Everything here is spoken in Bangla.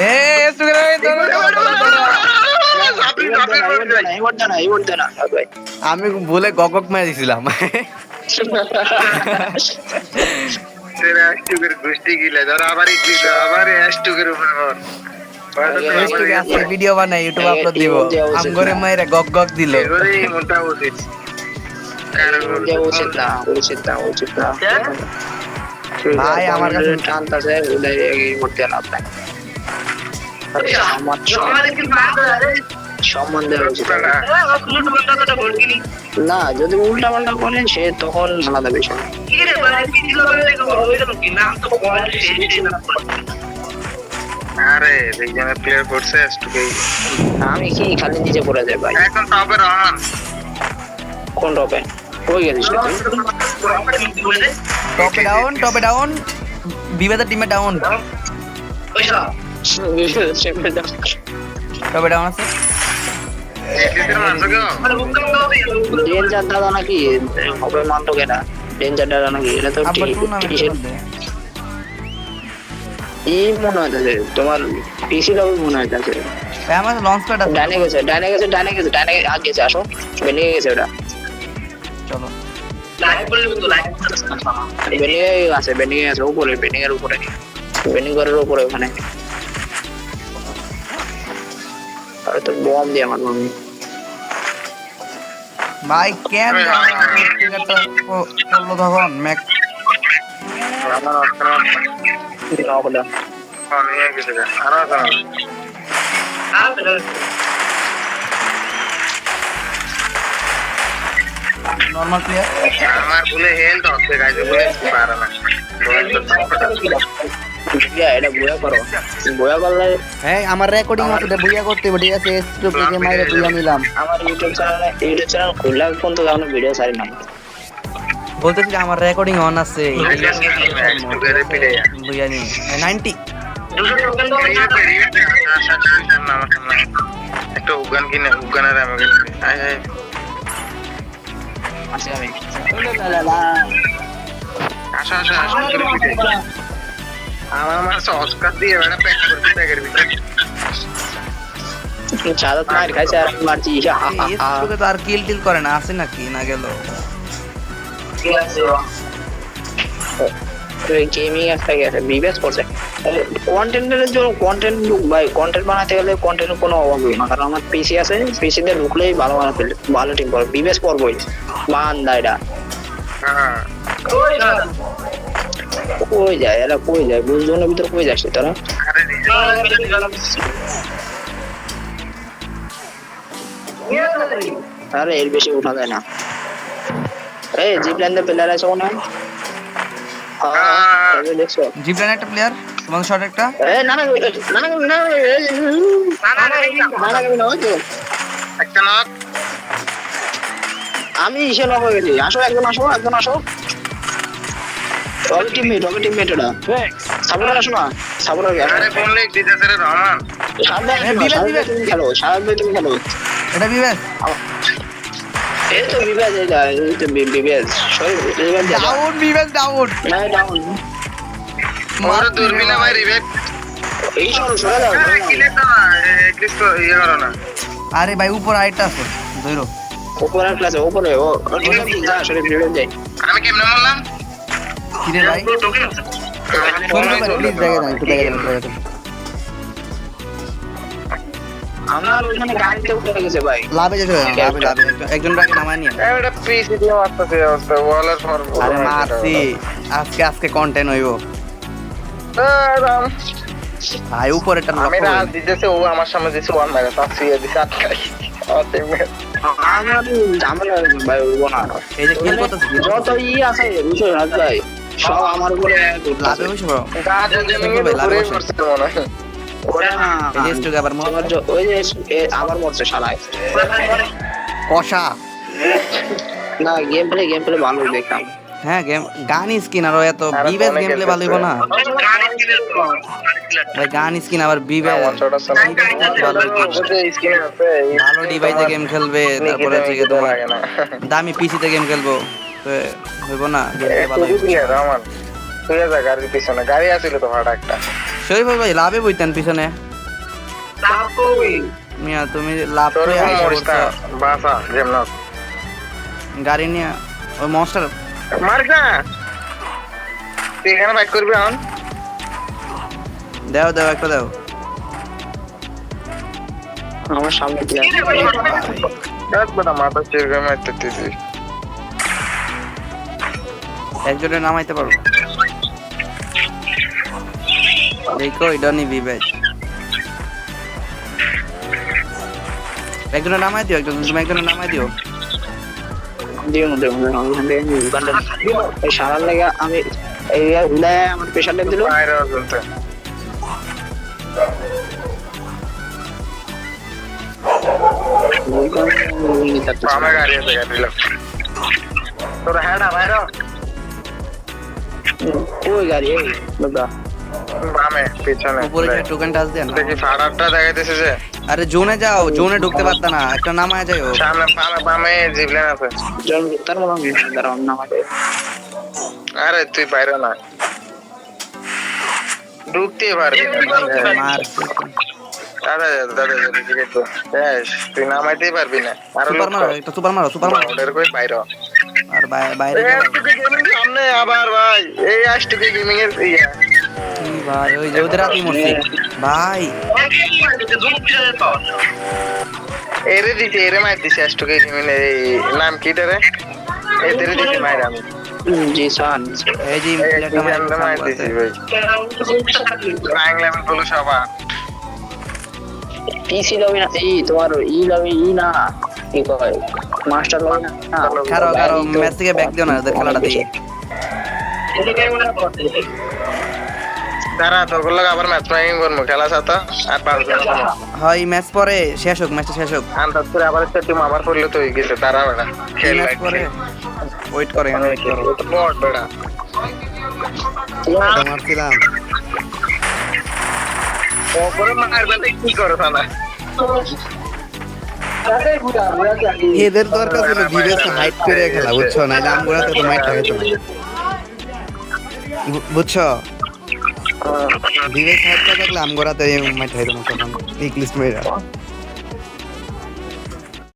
এ সুগরে আমি বলে গগক মেরে দিছিলাম। ভিডিও বানাই ইউটিউব আপলোড দিব আমগরে মাইরা গগ গগ দিল। ভাই আমার কাছে টানতাছে সম্মান দেওয়া উচিত না, যদি উল্টা পাল্টা করেন সে তখন আলাদা বিষয়। আমি কি খালি নিজে পড়ে যাই ভাই। কোন টপে কই গেছিস টপে ডাউন বিবাদের টিমে ডাউন টপে ডাউন আছে। ডেঞ্জার দাদা নাকি হবে মানতো কেনা ডেঞ্জার দাদা নাকি এটা তো এই মনে হইতেছে তোমার পিসি লবি মনে হইতেছে। আমার লঞ্চ প্যাড আছে। ডানে গেছে আগে গেছে আসো বেরিয়ে গেছে ওটা। চলো বেনিয়ে আছে উপরে বেনিংয়ের উপরে বেনিং ঘরের উপরে ওখানে তো বম দিয়ে আমার মামি ভাই কেন করলো তখন ম্যাক নরমাল প্লেয়ার আমার বলে হেলথ হচ্ছে গাইছে বলে পারে না এটা বয়া করো বয়া করলে হ্যাঁ আমার রেকর্ডিং আছে এটা বইয়া করতে হবে ঠিক আছে স্টপ থেকে মাইরে বইয়া নিলাম। আমার ইউটিউব চ্যানেল খুললে ফোন তো আমরা ভিডিও ছাড়ি না বলতেছি যে আমার রেকর্ডিং অন আছে বইয়া নি 90 একটা উগান কিনে উগানের আমাকে আয় আয় আসে আমি আসো আমার অস্কার দিয়ে বেড়া প্যাক করতে প্যাকের ভিতরে চাদত মার খাইছে আর মারছি তোকে তো আর কিল টিল করে না আছে নাকি না গেল গেমিং একটা গেছে বিবেস করছে কন্টেন্টের জন্য কন্টেন্ট ভাই কন্টেন্ট বানাতে গেলে কন্টেন্টের কোনো অভাব না কারণ আমার পিসি আছে পিসিতে ঢুকলেই ভালো ভালো টিম করবে বিবেস করবই বান্দা এটা হ্যাঁ কই যায় এরা কই যায় বুঝজনের ভিতর কই যাচ্ছে তোরা আরে এর বেশি উঠা যায় না এই জিপ্ল্যান দে প্লেয়ার আছে মনে হয় দেখছো জিপ্ল্যান একটা প্লেয়ার তোমাদের শট একটা না একটা নক আমি ইসে লগ হয়ে গেছি আসো একজন আসো ওই টিমমেট এটা সাপোর্টার আসো না সাপোর্টার আরে কোন লেগ দিতেছে রে রহমান তুমি খেলো এটা বিবেস এই তো বিবেস সরি ডাউন না ডাউন ওর দূরবীনে ভাই রিবেক এই সরে দাও কিলে তো এটলিস্ট তো ইয়ে করো না আরে ভাই উপর আইটা আছে ধরো উপরে ক্লাসে উপরে ও যা সরে বিবেস যাই আমি কেমনে বললাম কি রে ভাই প্লিজ জায়গা দাও একটু জায়গা দাও আমার ওখানে গাড়িতে উঠে গেছে ভাই লাভে যেতে লাভে একজন রাখে নামায় নিয়ে এটা পিসি দিয়ে মারতেছে অবস্থা ওয়ালার ফর আরে মারছি আজকে কন্টেন্ট হইব ভাই উপরেটা আমি রাজ দিতেছে ও আমার সামনে দিছে ওয়ান মেগা তাসি দিছে আটকাই আমার ঝামেলা ভাই ওইব না এই যে কিল করতেছি যত আছে বুঝছো রাজ ভাই সব আমার উপরে লাভে হইছে বড় কাজ জমি ঘুরে করছে মনে হয় ওরা না এই যে স্টক আবার ওই যে আবার মরছে শালায় কষা না গেম প্লে ভালো দেখতাম হ্যাঁ গেম গান স্কিন আর এত বিবেস গেম প্লে ভালো হইব না ভাই গান স্কিন আবার বিবেস ভালো ডিভাইসে গেম খেলবে তারপরে থেকে তোমার দামি পিসিতে গেম খেলবো তো হইব না গেম ভালো হইব তুই যা গাড়ির পিছনে গাড়ি আছিল তো ভাড়া একটা শরীফ ভাই লাভে বইতেন পিছনে মিয়া তুমি লাভ তোর করে আইসা মরিস না পড়ছো। বাসা যেমন গাড়ি নিয়ে ওই মনস্টার মারিস না তুই এখানে বাইক করবি এখন দাও দাও একটা দাও আমার সামনে প্লেয়ার দেখ বেটা মাথা চের করে মারতে দিদি একজনে নামাইতে পারো দেখো এটা নিবি ব্যাচ একজনে নামাই দিও একজন তুমি একজনে নামাই দিও সারার লেগে আমি এরিয়া উড়ায় আমার প্রেশারটা দিল বাইরে চলতে আমার গাড়ি আছে গাড়ি লোক তোর হ্যাঁ বাইরে ওই গাড়ি এই দাদা বামে পিছনে উপরে যে টোকেন টাচ দেন দেখি ফাড়ারটা দেখাইতেছে যে আরে জোনে যাও জোনে ঢুকতে পারতা না একটা নামায় যাও সামনে বামে বামে জিবলেন আছে জন তার মনে হয় দাঁড়াও নামাতে আরে তুই বাইরে না ঢুকতে পারবি মার দাদা দাদা টিকিট তো তুই নামাইতেই পারবি না আর সুপার মারো একটা সুপার মারো ওদের কই বাইরে আর বাইরে যাও সামনে আবার ভাই এই আজটুকু গেমিং এর ইয়া কি ভাই ওই যে ওদের রাতই মরছে ভাই এরে দিছে এরে মার দিছে আজটুকু গেমিং এর নাম কি রে এদের দিছে মার আমি জি সান এই যে প্লেয়ারটা মার দিছি ভাই র্যাঙ্ক লেভেল বলো সবার পিসি লবি না এই তোমার ই লবি ই না কি কয় মাস্টার লবি না কারো কারো ম্যাচ থেকে ব্যাক দিও না ওদের খেলাটা দেখি তারা তোর লোক আবার ম্যাচ প্ল্যানিং করবো খেলা সাথে আর পারবে না হয় ম্যাচ পরে শেষ হোক ম্যাচটা শেষ হোক আন্দাজ করে আবার একটা টিম আবার পড়লে তো হয়ে গেছে তারা বেটা খেল ম্যাচ পরে ওয়েট করে এখানে ওয়েট করো বট বেটা মারছিলাম ওপরে মারবে তো কি করো না এদের দরকার ছিল ভিডিওতে হাইট করে খেলা বুঝছো না আমগুলাতে তো মাইট থাকে বুঝছো ভিডিও হাইট করে দেখলে আমগুলাতে মাইট হয় না তখন ইংলিশ মেয়েরা